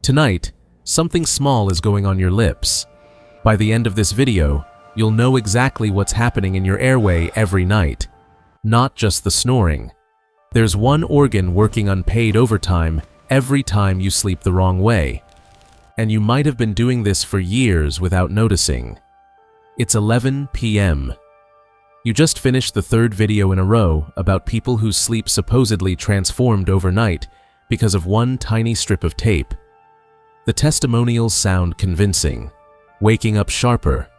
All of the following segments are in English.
Tonight, something small is going on your lips. By the end of this video, you'll know exactly what's happening in your airway every night. Not just the snoring. There's one organ working unpaid overtime every time you sleep the wrong way. And you might have been doing this for years without noticing. It's 11 p.m. You just finished the third video in a row about people whose sleep supposedly transformed overnight because of one tiny strip of tape. The testimonials sound convincing. Waking up sharper,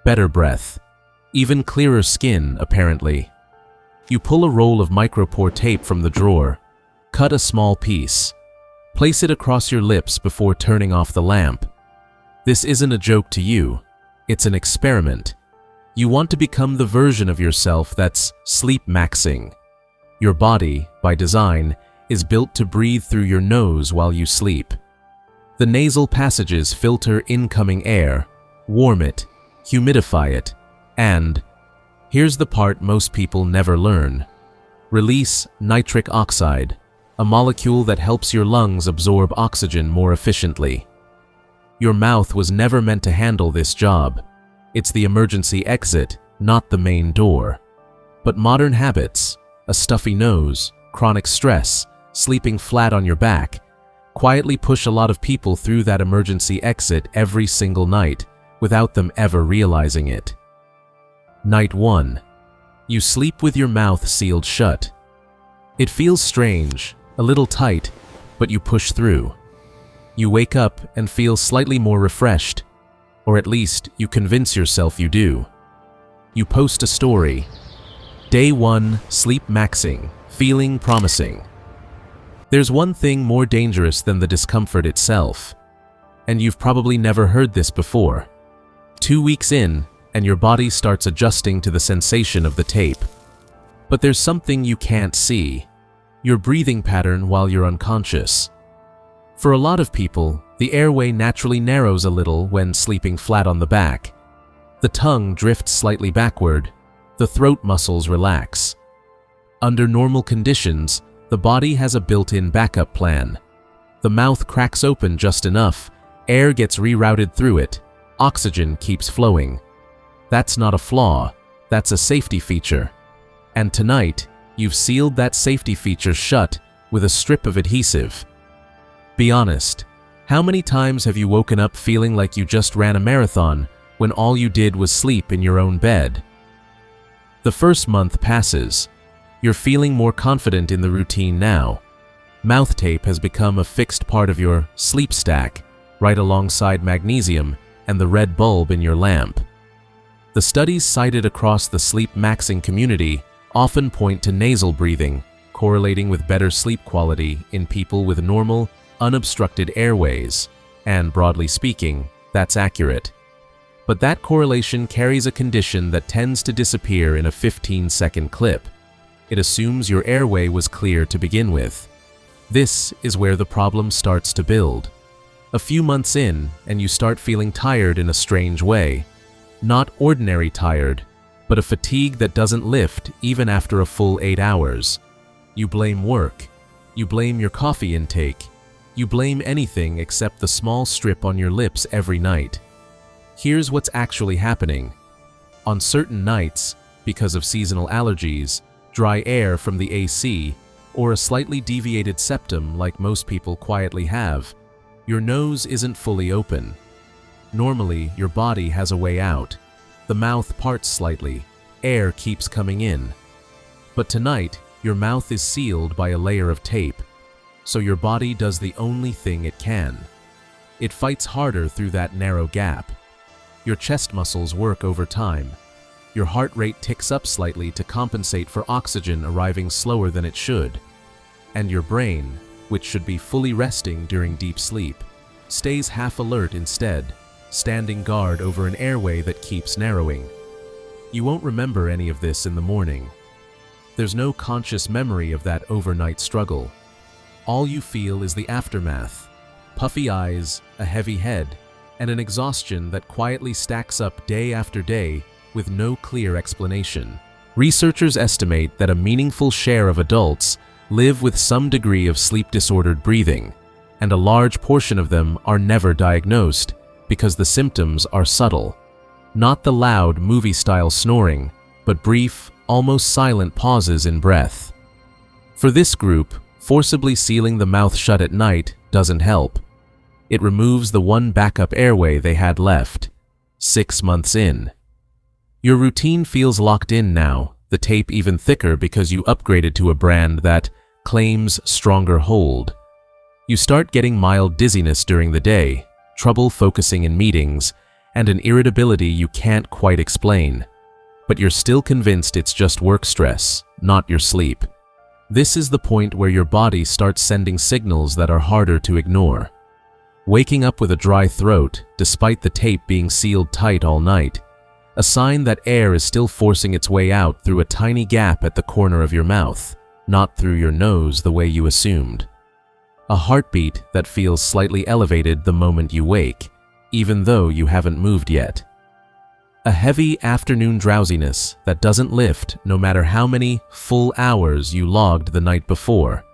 better breath, even clearer skin, apparently. You pull a roll of micropore tape from the drawer, cut a small piece, place it across your lips before turning off the lamp. This isn't a joke to you, it's an experiment. You want to become the version of yourself that's sleepmaxxing. Your body, by design, is built to breathe through your nose while you sleep. The nasal passages filter incoming air, warm it, humidify it, and, here's the part most people never learn, release nitric oxide, a molecule that helps your lungs absorb oxygen more efficiently. Your mouth was never meant to handle this job. It's the emergency exit, not the main door. But modern habits, a stuffy nose, chronic stress, sleeping flat on your back, quietly push a lot of people through that emergency exit every single night without them ever realizing it. Night 1. You sleep with your mouth sealed shut. It feels strange, a little tight, but you push through. You wake up and feel slightly more refreshed, or at least you convince yourself you do. You post a story. Day 1, sleepmaxxing, feeling promising. There's one thing more dangerous than the discomfort itself. And you've probably never heard this before. 2 weeks in, and your body starts adjusting to the sensation of the tape. But there's something you can't see. Your breathing pattern while you're unconscious. For a lot of people, the airway naturally narrows a little when sleeping flat on the back. The tongue drifts slightly backward. The throat muscles relax. Under normal conditions, the body has a built-in backup plan. The mouth cracks open just enough, air gets rerouted through it, oxygen keeps flowing. That's not a flaw, that's a safety feature. And tonight, you've sealed that safety feature shut with a strip of adhesive. Be honest, how many times have you woken up feeling like you just ran a marathon when all you did was sleep in your own bed? The first month passes. You're feeling more confident in the routine now. Mouth tape has become a fixed part of your sleep stack, right alongside magnesium and the red bulb in your lamp. The studies cited across the sleepmaxxing community often point to nasal breathing, correlating with better sleep quality in people with normal, unobstructed airways, and broadly speaking, that's accurate. But that correlation carries a condition that tends to disappear in a 15-second clip. It assumes your airway was clear to begin with. This is where the problem starts to build. A few months in, and you start feeling tired in a strange way. Not ordinary tired, but a fatigue that doesn't lift even after a full 8 hours. You blame work. You blame your coffee intake. You blame anything except the small strip on your lips every night. Here's what's actually happening. On certain nights, because of seasonal allergies, dry air from the AC, or a slightly deviated septum like most people quietly have, your nose isn't fully open. Normally, your body has a way out. The mouth parts slightly, air keeps coming in. But tonight, your mouth is sealed by a layer of tape, so your body does the only thing it can. It fights harder through that narrow gap. Your chest muscles work over time. Your heart rate ticks up slightly to compensate for oxygen arriving slower than it should. And your brain, which should be fully resting during deep sleep, stays half alert instead, standing guard over an airway that keeps narrowing. You won't remember any of this in the morning. There's no conscious memory of that overnight struggle. All you feel is the aftermath: puffy eyes, a heavy head, and an exhaustion that quietly stacks up day after day with no clear explanation. Researchers estimate that a meaningful share of adults live with some degree of sleep-disordered breathing, and a large portion of them are never diagnosed because the symptoms are subtle. Not the loud, movie-style snoring, but brief, almost silent pauses in breath. For this group, forcibly sealing the mouth shut at night doesn't help. It removes the one backup airway they had left. 6 months in. Your routine feels locked in now, the tape even thicker because you upgraded to a brand that claims stronger hold. You start getting mild dizziness during the day, trouble focusing in meetings, and an irritability you can't quite explain. But you're still convinced it's just work stress, not your sleep. This is the point where your body starts sending signals that are harder to ignore. Waking up with a dry throat, despite the tape being sealed tight all night, a sign that air is still forcing its way out through a tiny gap at the corner of your mouth, not through your nose the way you assumed. A heartbeat that feels slightly elevated the moment you wake, even though you haven't moved yet. A heavy afternoon drowsiness that doesn't lift no matter how many full hours you logged the night before.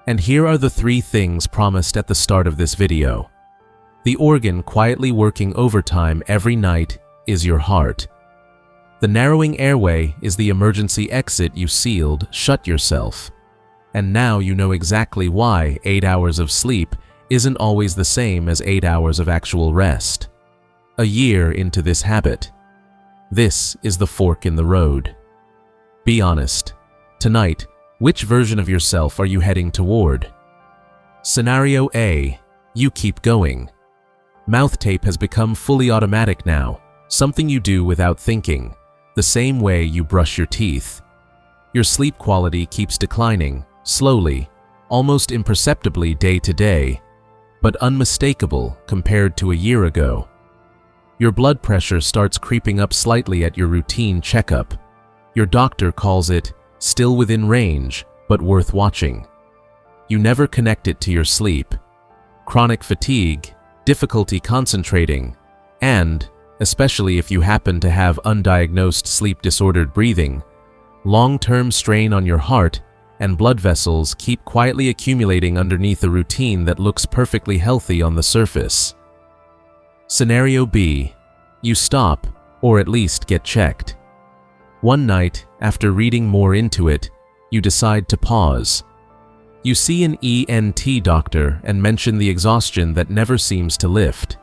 And here are the 3 things promised at the start of this video. The organ quietly working overtime every night is your heart. The narrowing airway is the emergency exit you sealed shut yourself. And now you know exactly why 8 hours of sleep isn't always the same as 8 hours of actual rest. A year into this habit. This is the fork in the road. Be honest. Tonight, which version of yourself are you heading toward? Scenario A. You keep going. Mouth tape has become fully automatic now, something you do without thinking, the same way you brush your teeth. Your sleep quality keeps declining, slowly, almost imperceptibly day to day, but unmistakable compared to a year ago. Your blood pressure starts creeping up slightly at your routine checkup. Your doctor calls it still within range, but worth watching. You never connect it to your sleep. Chronic fatigue, difficulty concentrating, and, especially if you happen to have undiagnosed sleep-disordered breathing, long-term strain on your heart and blood vessels keep quietly accumulating underneath a routine that looks perfectly healthy on the surface. Scenario B. You stop, or at least get checked. One night, after reading more into it, you decide to pause. You see an ENT doctor and mention the exhaustion that never seems to lift.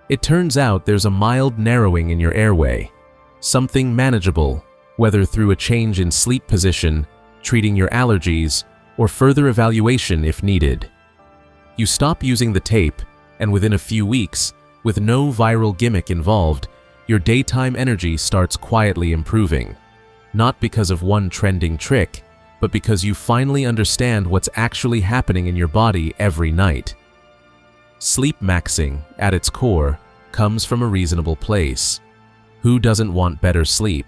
It turns out there's a mild narrowing in your airway, something manageable, whether through a change in sleep position, treating your allergies, or further evaluation if needed. You stop using the tape, and within a few weeks, with no viral gimmick involved, your daytime energy starts quietly improving. Not because of one trending trick, but because you finally understand what's actually happening in your body every night. Sleepmaxxing, at its core, comes from a reasonable place. Who doesn't want better sleep?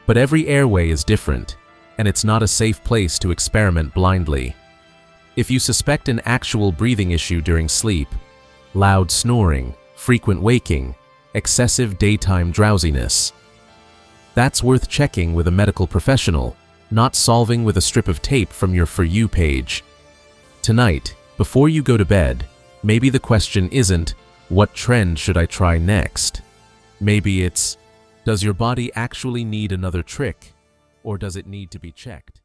But every airway is different, and it's not a safe place to experiment blindly. If you suspect an actual breathing issue during sleep, loud snoring, frequent waking, excessive daytime drowsiness, that's worth checking with a medical professional, not solving with a strip of tape from your For You page. Tonight, before you go to bed, maybe the question isn't, what trend should I try next? Maybe it's, does your body actually need another trick, or does it need to be checked?